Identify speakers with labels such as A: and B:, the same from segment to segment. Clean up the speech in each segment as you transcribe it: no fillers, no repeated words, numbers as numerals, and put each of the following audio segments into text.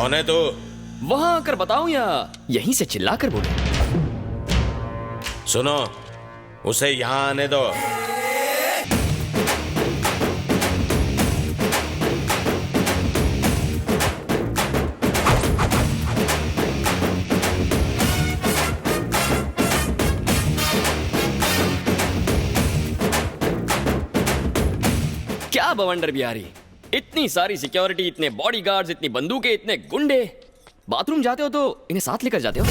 A: कौन है तू?
B: वहां आकर बताऊं या यहीं से चिल्लाकर बोलूं?
A: सुनो, उसे यहाँ आने दो।
B: क्या बवंडर बिहारी, इतनी सारी सिक्योरिटी, इतने बॉडीगार्ड्स, इतनी बंदूकें, इतने गुंडे। बाथरूम जाते हो तो इन्हें साथ लेकर जाते हो?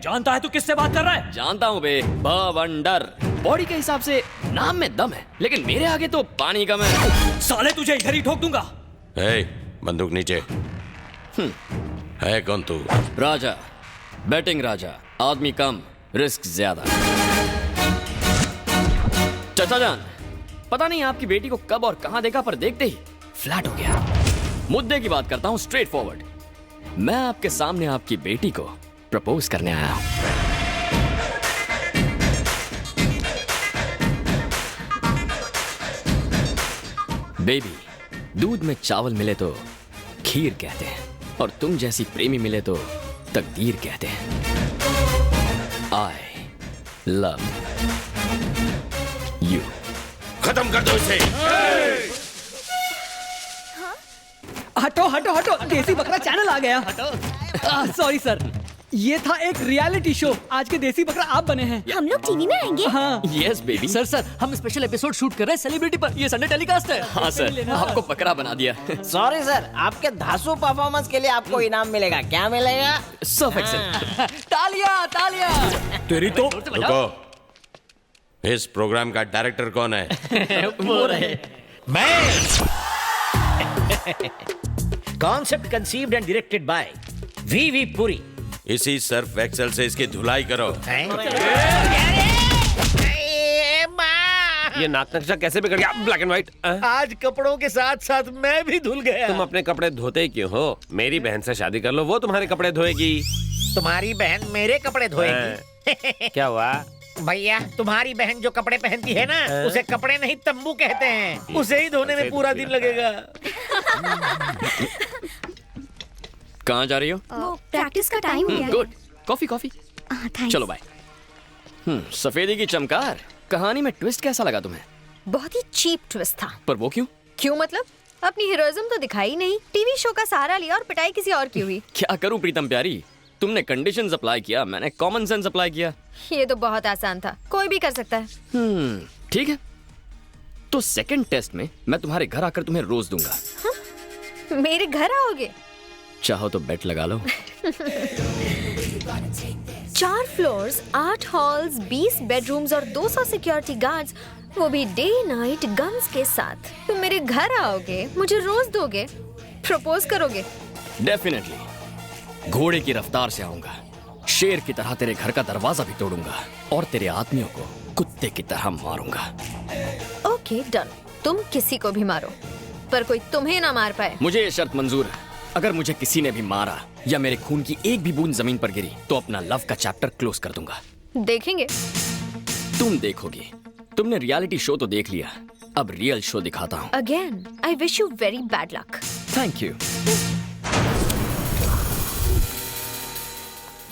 C: जानता है तू किससे बात कर रहा है?
B: जानता हूँ बे, बवंडर। बॉडी के हिसाब से नाम में दम है, लेकिन मेरे आगे तो पानी कम है।
C: साले तुझे इधर ही ठोक दूंगा।
A: बंदूक नीचे। है कौन तू?
B: राजा, बैटिंग राजा, आदमी कम, रिस्क ज्यादा। चाचा जान, पता नहीं आपकी बेटी को कब और कहां देखा, पर देखते ही फ्लैट हो गया। मुद्दे की बात करता हूं, स्ट्रेट फॉरवर्ड। मैं आपके सामने आपकी बेटी को प्रपोज करने आया हूं। बेबी, दूध में चावल मिले तो खीर कहते हैं, और तुम जैसी प्रेमी मिले तो तकदीर कहते हैं। I love you.
A: खत्म कर दो इसे।
D: हटो हटो हटो, देसी बकरा चैनल आ गया। सॉरी सर, ये था एक रियलिटी शो। आज के देसी बकरा आप बने हैं।
E: हम लोग टीवी में आएंगे।
D: हाँ।
B: Yes baby.
C: सर हम स्पेशल एपिसोड शूट कर रहे हैं सेलिब्रिटी पर। ये संडे टेलीकास्ट है।
B: हाँ सर, आपको बकरा बना दिया।
F: सॉरी सर, आपके धांसू परफॉर्मेंस के लिए आपको इनाम मिलेगा। क्या मिलेगा?
B: सब एक्सेल।
C: तालियां तालियां। तेरी तो
A: रुको, इस प्रोग्राम का डायरेक्टर कौन है?
C: वो रहे
G: मैं। Concept conceived and directed by V Puri.
A: इसी सर्फ एक्सेल से इसकी धुलाई करो।
H: ये नाक नक्शा कैसे बिगड़ गया? Black and white.
G: आज कपड़ों के साथ साथ मैं भी धुल गया।
H: तुम अपने कपड़े धोते क्यों हो? मेरी बहन से शादी कर लो, वो तुम्हारे कपड़े धोएगी।
G: तुम्हारी बहन मेरे कपड़े धोएगी?
H: क्या हुआ
G: भैया, तुम्हारी बहन जो कपड़े पहनती है ना, उसे कपड़े नहीं तंबू कहते हैं। उसे ही धोने में पूरा दिन लगेगा।
B: कहाँ जा रही हो?
E: प्रैक्टिस का टाइम हो गया।
B: गुड। Coffee coffee. चलो बाय। सफेदी की चमकार, कहानी में ट्विस्ट कैसा लगा तुम्हें?
E: बहुत ही चीप ट्विस्ट था।
B: पर वो क्यों?
E: क्यों मतलब? अपनी हीरोइज्म तो दिखाई नहीं, टीवी शो का सहारा लिया और पिटाई किसी और की हुई।
B: क्या करूं प्रीतम प्यारी, तुमने कंडीशंस अप्लाई किया, मैंने कॉमन सेंस अप्लाई किया।
E: ये तो बहुत आसान था, कोई भी कर सकता है।
B: ठीक है, तो सेकंड टेस्ट में मैं तुम्हारे घर आकर तुम्हें रोज दूंगा।
E: मेरे घर आओगे?
B: चाहो तो बेट लगा लो।
E: 4 फ्लोर्स, 8 हॉल्स, 20 बेडरूम्स और 200 सिक्योरिटी गार्ड्स, वो भी डे नाइट गन्स के साथ। तुम मेरे घर आओगे, मुझे रोज दोगे, प्रपोज करोगे?
B: डेफिनेटली। घोड़े की रफ्तार से आऊंगा, शेर की तरह तेरे घर का दरवाजा भी तोड़ूंगा और तेरे आदमियों को कुत्ते की तरह मारूंगा।
E: ओके डन, तुम किसी को भी मारो, पर कोई तुम्हें ना मार पाए।
B: मुझे ये शर्त मंजूर है, अगर मुझे किसी ने भी मारा या मेरे खून की एक भी बूंद जमीन पर गिरी तो अपना लव का चैप्टर क्लोज कर दूंगा।
E: देखेंगे।
B: तुम देखोगी। तुमने रियलिटी शो तो देख लिया, अब रियल शो दिखाता हूँ।
E: Again I wish you very bad luck.
B: Thank you.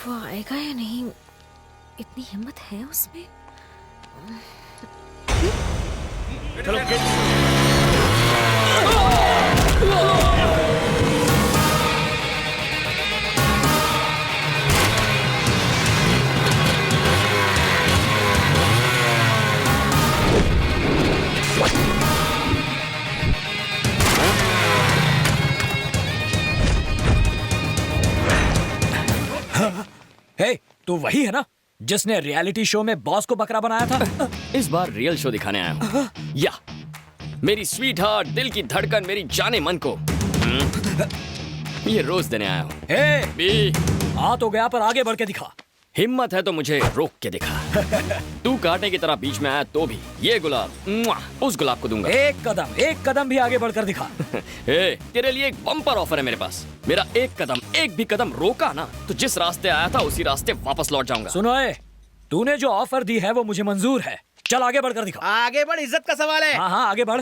E: वो आएगा या नहीं? इतनी हिम्मत है उसमें?
C: हे, तू वही है ना जिसने रियलिटी शो में बॉस को बकरा बनाया था?
B: इस बार रियल शो दिखाने आया हूँ। या मेरी स्वीट हार्ट, दिल की धड़कन, मेरी जाने मन को ये रोज देने आया हूँ।
C: हे,
B: बी
C: आ तो गया, पर आगे बढ़ के दिखा।
B: हिम्मत है तो मुझे रोक के दिखा। तू कांटे की तरह बीच में आया तो भी ये गुलाब उस गुलाब को दूंगा।
C: एक कदम भी आगे बढ़कर दिखा।
B: तेरे लिए एक बम्पर ऑफर है मेरे पास। मेरा एक भी कदम रोका ना तो जिस रास्ते आया था उसी रास्ते वापस लौट जाऊंगा।
C: सुनो, तूने जो ऑफर दी है वो मुझे मंजूर है। चल आगे बढ़कर दिखा।
G: आगे बढ़, इज्जत का सवाल है।
C: हाँ हाँ आगे बढ़।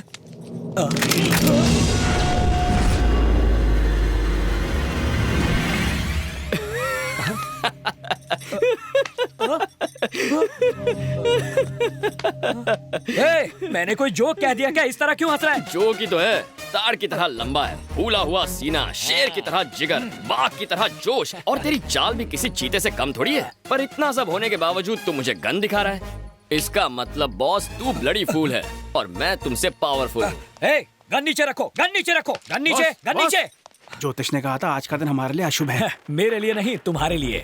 C: मैंने कोई जोक कह दिया क्या? इस तरह क्यों हंस रहा है?
B: जो की तो है, ताड़ की तरह लंबा है, फूला हुआ सीना, शेर की तरह जिगर, बाघ की तरह जोश, और तेरी चाल भी किसी चीते से कम थोड़ी है। पर इतना सब होने के बावजूद तू मुझे गन दिखा रहा है। इसका मतलब बॉस तू ब्लडी फूल है और मैं तुमसे पावरफुल हूँ।
C: गन नीचे रखो, गन नीचे रखो, गन नीचे, गन नीचे।
I: ज्योतिष ने कहा था आज का दिन हमारे लिए अशुभ है।
C: मेरे लिए नहीं, तुम्हारे लिए।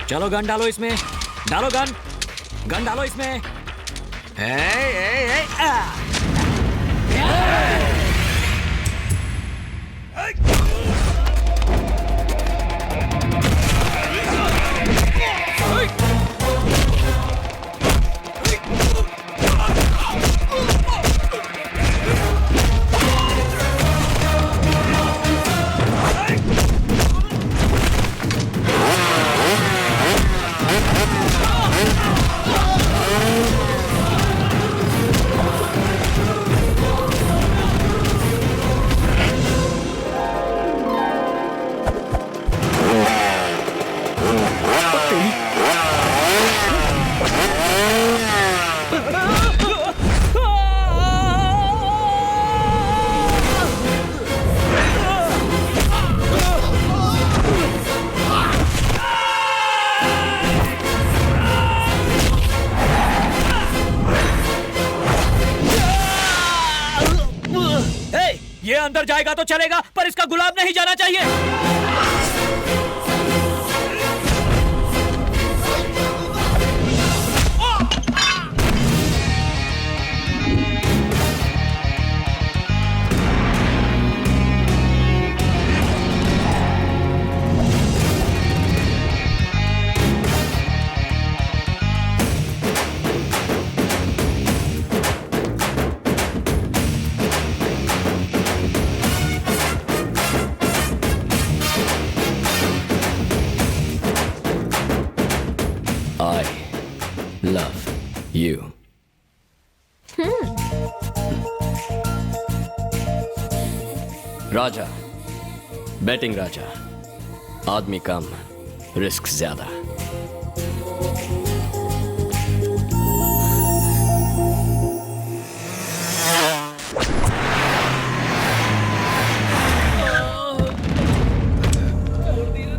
C: चलो गन डालो इसमें, डालो गन, गन डालो इसमें। ये अंदर जाएगा तो चलेगा, पर इसका गुलाब नहीं जाना चाहिए।
B: I love you. राजा, बैटिंग राजा, आदमी कम, रिस्क ज्यादा।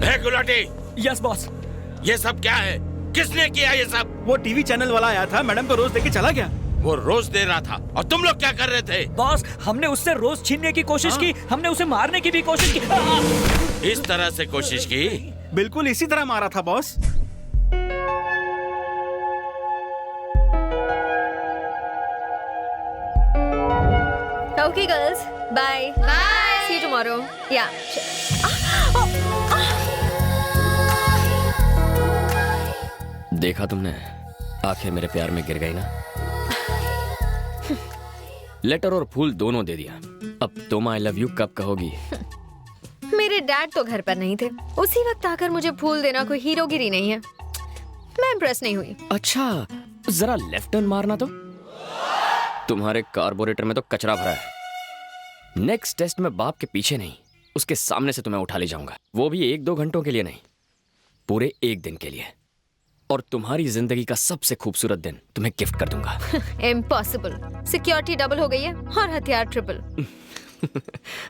A: है गुलाटी,
C: यस बॉस।
A: ये सब क्या है? किसने किया ये सब?
I: वो टीवी चैनल वाला आया था, मैडम को रोज देके चला गया।
A: वो रोज दे रहा था और तुम लोग क्या कर रहे थे?
C: बॉस, हमने उससे रोज छीनने की कोशिश की, हमने उसे मारने की भी कोशिश की।
A: इस तरह से कोशिश की?
I: बिल्कुल इसी तरह मारा था boss.
E: Okay, girls. Bye. Bye. See you tomorrow. Yeah.
B: देखा तुमने, आंखें मेरे प्यार में गिर गई ना। लेटर और फूल दोनों दे दिया। अब तुम आई लव यू कब कहोगी?
E: मेरे डैड तो घर पर नहीं थे, उसी वक्त आकर मुझे फूल देना कोई हीरोगिरी नहीं है। मैं इम्प्रेस नहीं हुई।
B: अच्छा, जरा लेफ्ट टर्न मारना तो। तुम्हारे कार्बोरेटर में तो कचरा भरा है। नेक्स्ट टेस्ट में बाप के पीछे नहीं, उसके सामने से तुम्हें उठा ले जाऊंगा। वो भी 1-2 घंटों के लिए नहीं, पूरे 1 दिन के लिए। और तुम्हारी जिंदगी का सबसे खूबसूरत दिन तुम्हें गिफ्ट कर दूंगा।
E: इम्पॉसिबल। सिक्योरिटी डबल हो गई है और हथियार ट्रिपल।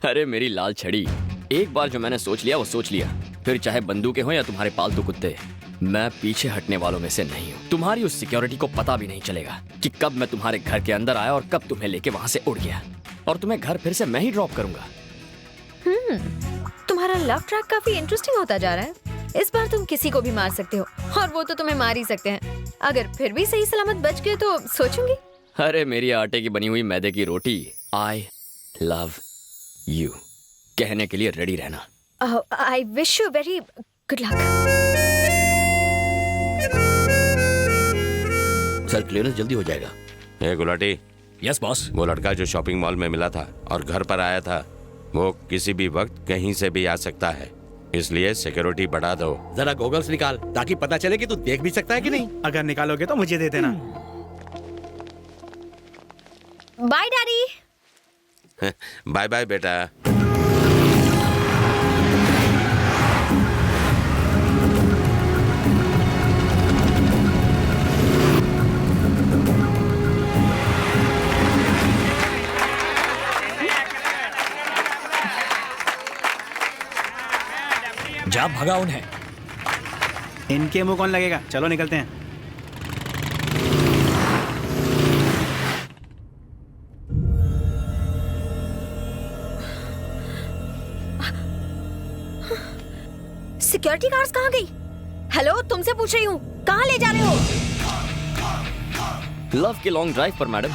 B: अरे मेरी लाल छड़ी, एक बार जो मैंने सोच लिया वो सोच लिया। फिर चाहे बंदूकें हो या तुम्हारे पालतू कुत्ते, मैं पीछे हटने वालों में से नहीं हूँ। तुम्हारी उस सिक्योरिटी को पता भी नहीं चलेगा कि कब मैं तुम्हारे घर के अंदर आया और कब तुम्हें लेके वहां से उड़ गया। और तुम्हें घर फिर से मैं ही ड्रॉप करूंगा।
E: तुम्हारा लव ट्रैक काफी इंटरेस्टिंग होता जा रहा है। इस बार तुम किसी को भी मार सकते हो और वो तो तुम्हें मार ही सकते हैं। अगर फिर भी सही सलामत बच गए तो सोचूंगी।
B: अरे मेरी आटे की बनी हुई मैदे की रोटी, आई लव यू कहने के लिए रेडी रहना।
E: I wish you very good luck.
A: Sir clearance जल्दी हो जाएगा। ए गुलाटी।
C: Yes boss.
A: वो लड़का जो शॉपिंग मॉल में मिला था और घर पर आया था, वो किसी भी वक्त कहीं से भी आ सकता है, इसलिए सिक्योरिटी बढ़ा दो।
J: जरा गॉगल्स निकाल ताकि पता चले कि तू देख भी सकता है कि नहीं।
I: अगर निकालोगे तो मुझे दे देना।
E: Bye daddy.
A: बाय बाय बेटा।
C: जा भगा उन्हें।
I: इनके मुंह कौन लगेगा? चलो निकलते हैं।
E: सिक्योरिटी गार्ड्स कहाँ गई? हेलो, तुमसे पूछ रही हूँ, कहाँ ले जा रहे हो?
B: लव की लॉन्ग ड्राइव पर मैडम।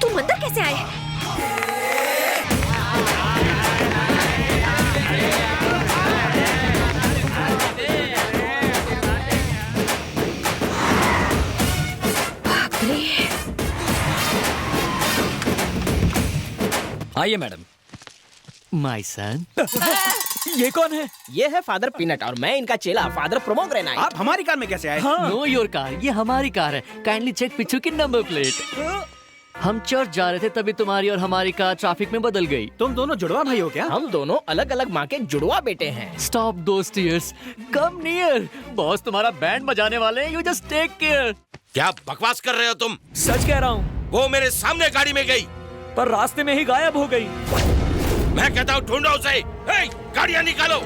E: तुम अंदर कैसे आए? बाप रे।
C: आइए मैडम।
B: My son.
C: ये कौन है?
F: ये है फादर पीनट और मैं इनका चेला फादर प्रोमोग्रेनाइट।
I: आप हमारी कार में कैसे आए?
B: नो योर कार, ये हमारी कार है। काइंडली चेक पीछे की नंबर प्लेट। हम चर्च जा रहे थे तभी तुम्हारी और हमारी कार ट्रैफिक में बदल गई।
I: तुम दोनों जुड़वा भाई हो क्या?
F: हम दोनों अलग अलग माँ के जुड़वा बेटे हैं।
B: स्टॉप दोस टीयर्स, कम नियर। बॉस तुम्हारा बैंड बजाने वाले हैं, यू जस्ट टेक केयर।
A: क्या बकवास कर रहे हो तुम?
C: सच कह रहा हूँ,
A: वो मेरे सामने गाड़ी में गई।
C: पर रास्ते में ही गायब हो गई।
A: मैं कहता हूँ ढूंढो उसे। हे, गाड़ियाँ निकालो।